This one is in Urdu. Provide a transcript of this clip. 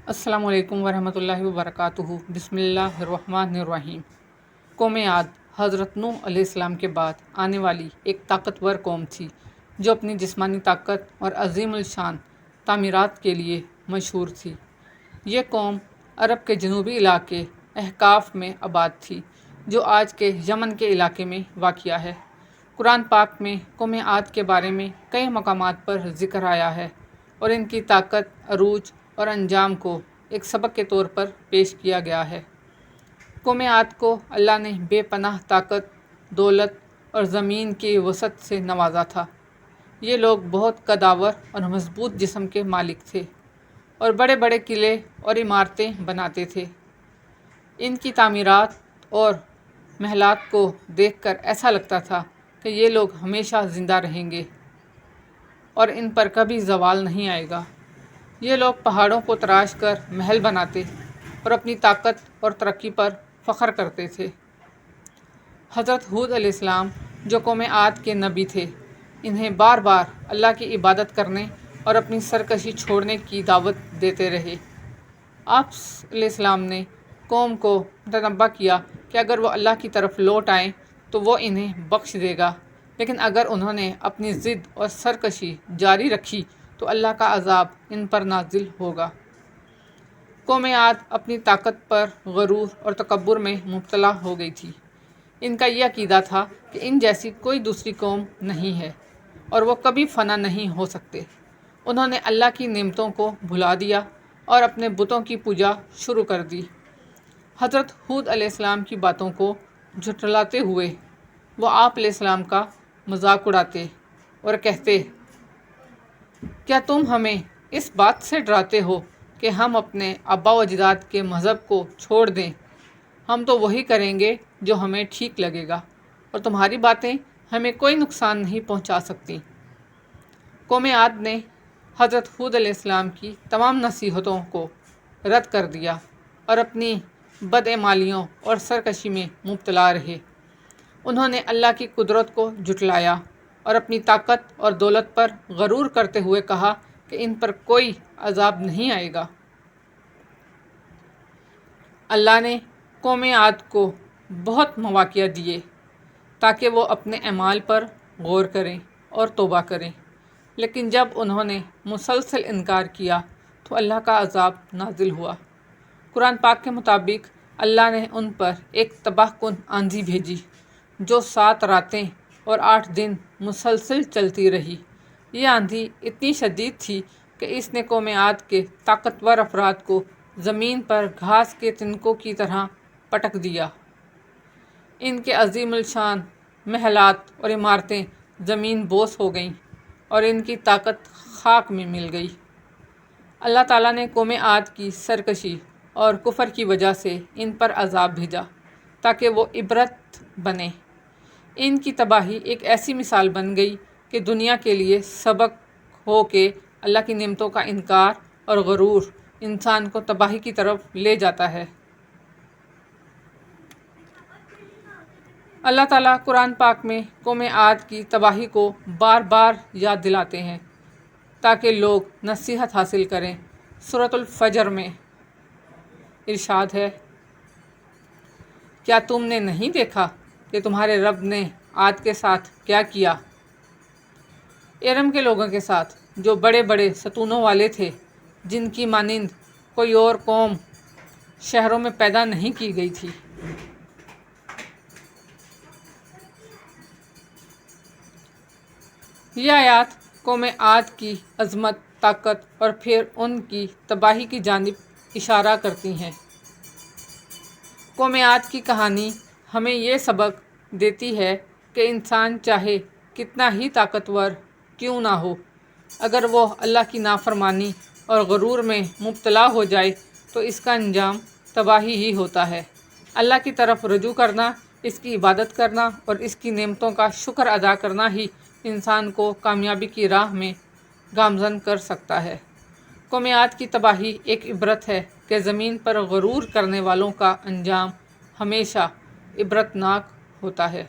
السلام علیکم ورحمۃ اللہ وبرکاتہ۔ بسم اللہ الرحمن الرحیم۔ قوم عاد حضرت نوح علیہ السلام کے بعد آنے والی ایک طاقتور قوم تھی جو اپنی جسمانی طاقت اور عظیم الشان تعمیرات کے لیے مشہور تھی۔ یہ قوم عرب کے جنوبی علاقے احقاف میں آباد تھی جو آج کے یمن کے علاقے میں واقع ہے۔ قرآن پاک میں قوم عاد کے بارے میں کئی مقامات پر ذکر آیا ہے اور ان کی طاقت، عروج اور انجام کو ایک سبق کے طور پر پیش کیا گیا ہے۔ قوم عاد کو اللہ نے بے پناہ طاقت، دولت اور زمین کی وسعت سے نوازا تھا۔ یہ لوگ بہت قداور اور مضبوط جسم کے مالک تھے اور بڑے بڑے قلعے اور عمارتیں بناتے تھے۔ ان کی تعمیرات اور محلات کو دیکھ کر ایسا لگتا تھا کہ یہ لوگ ہمیشہ زندہ رہیں گے اور ان پر کبھی زوال نہیں آئے گا۔ یہ لوگ پہاڑوں کو تراش کر محل بناتے اور اپنی طاقت اور ترقی پر فخر کرتے تھے۔ حضرت ہود علیہ السلام جو قوم عاد کے نبی تھے، انہیں بار بار اللہ کی عبادت کرنے اور اپنی سرکشی چھوڑنے کی دعوت دیتے رہے۔ آپ علیہ السلام نے قوم کو متنبہ کیا کہ اگر وہ اللہ کی طرف لوٹ آئیں تو وہ انہیں بخش دے گا، لیکن اگر انہوں نے اپنی ضد اور سرکشی جاری رکھی تو اللہ کا عذاب ان پر نازل ہوگا۔ قوم عاد اپنی طاقت پر غرور اور تکبر میں مبتلا ہو گئی تھی۔ ان کا یہ عقیدہ تھا کہ ان جیسی کوئی دوسری قوم نہیں ہے اور وہ کبھی فنا نہیں ہو سکتے۔ انہوں نے اللہ کی نعمتوں کو بھلا دیا اور اپنے بتوں کی پوجا شروع کر دی۔ حضرت ہود علیہ السلام کی باتوں کو جھٹلاتے ہوئے وہ آپ علیہ السلام کا مذاق اڑاتے اور کہتے، کیا تم ہمیں اس بات سے ڈراتے ہو کہ ہم اپنے آباء و اجداد کے مذہب کو چھوڑ دیں؟ ہم تو وہی کریں گے جو ہمیں ٹھیک لگے گا اور تمہاری باتیں ہمیں کوئی نقصان نہیں پہنچا سکتی۔ قوم عاد نے حضرت ہود علیہ السلام کی تمام نصیحتوں کو رد کر دیا اور اپنی بدعمالیوں اور سرکشی میں مبتلا رہے۔ انہوں نے اللہ کی قدرت کو جھٹلایا اور اپنی طاقت اور دولت پر غرور کرتے ہوئے کہا کہ ان پر کوئی عذاب نہیں آئے گا۔ اللہ نے قوم عاد کو بہت مواقع دیے تاکہ وہ اپنے اعمال پر غور کریں اور توبہ کریں، لیکن جب انہوں نے مسلسل انکار کیا تو اللہ کا عذاب نازل ہوا۔ قرآن پاک کے مطابق اللہ نے ان پر ایک تباہ کن آندھی بھیجی جو 7 راتیں اور 8 دن مسلسل چلتی رہی۔ یہ آندھی اتنی شدید تھی کہ اس نے قوم عاد کے طاقتور افراد کو زمین پر گھاس کے تنکوں کی طرح پٹک دیا۔ ان کے عظیم الشان محلات اور عمارتیں زمین بوس ہو گئیں اور ان کی طاقت خاک میں مل گئی۔ اللہ تعالیٰ نے قوم عاد کی سرکشی اور کفر کی وجہ سے ان پر عذاب بھیجا تاکہ وہ عبرت بنے۔ ان کی تباہی ایک ایسی مثال بن گئی کہ دنیا کے لیے سبق ہو کہ اللہ کی نعمتوں کا انکار اور غرور انسان کو تباہی کی طرف لے جاتا ہے۔ اللہ تعالیٰ قرآن پاک میں قوم عاد کی تباہی کو بار بار یاد دلاتے ہیں تاکہ لوگ نصیحت حاصل کریں۔ سورۃ الفجر میں ارشاد ہے، کیا تم نے نہیں دیکھا کہ تمہارے رب نے عاد کے ساتھ کیا کیا؟ ارم کے لوگوں کے ساتھ جو بڑے بڑے ستونوں والے تھے، جن کی مانند کوئی اور قوم شہروں میں پیدا نہیں کی گئی تھی۔ یہ آیات قوم عاد کی عظمت، طاقت اور پھر ان کی تباہی کی جانب اشارہ کرتی ہیں۔ قوم عاد کی کہانی ہمیں یہ سبق دیتی ہے کہ انسان چاہے کتنا ہی طاقتور کیوں نہ ہو، اگر وہ اللہ کی نافرمانی اور غرور میں مبتلا ہو جائے تو اس کا انجام تباہی ہی ہوتا ہے۔ اللہ کی طرف رجوع کرنا، اس کی عبادت کرنا اور اس کی نعمتوں کا شکر ادا کرنا ہی انسان کو کامیابی کی راہ میں گامزن کر سکتا ہے۔ قوم عاد کی تباہی ایک عبرت ہے کہ زمین پر غرور کرنے والوں کا انجام ہمیشہ عبرتناک ہوتا ہے۔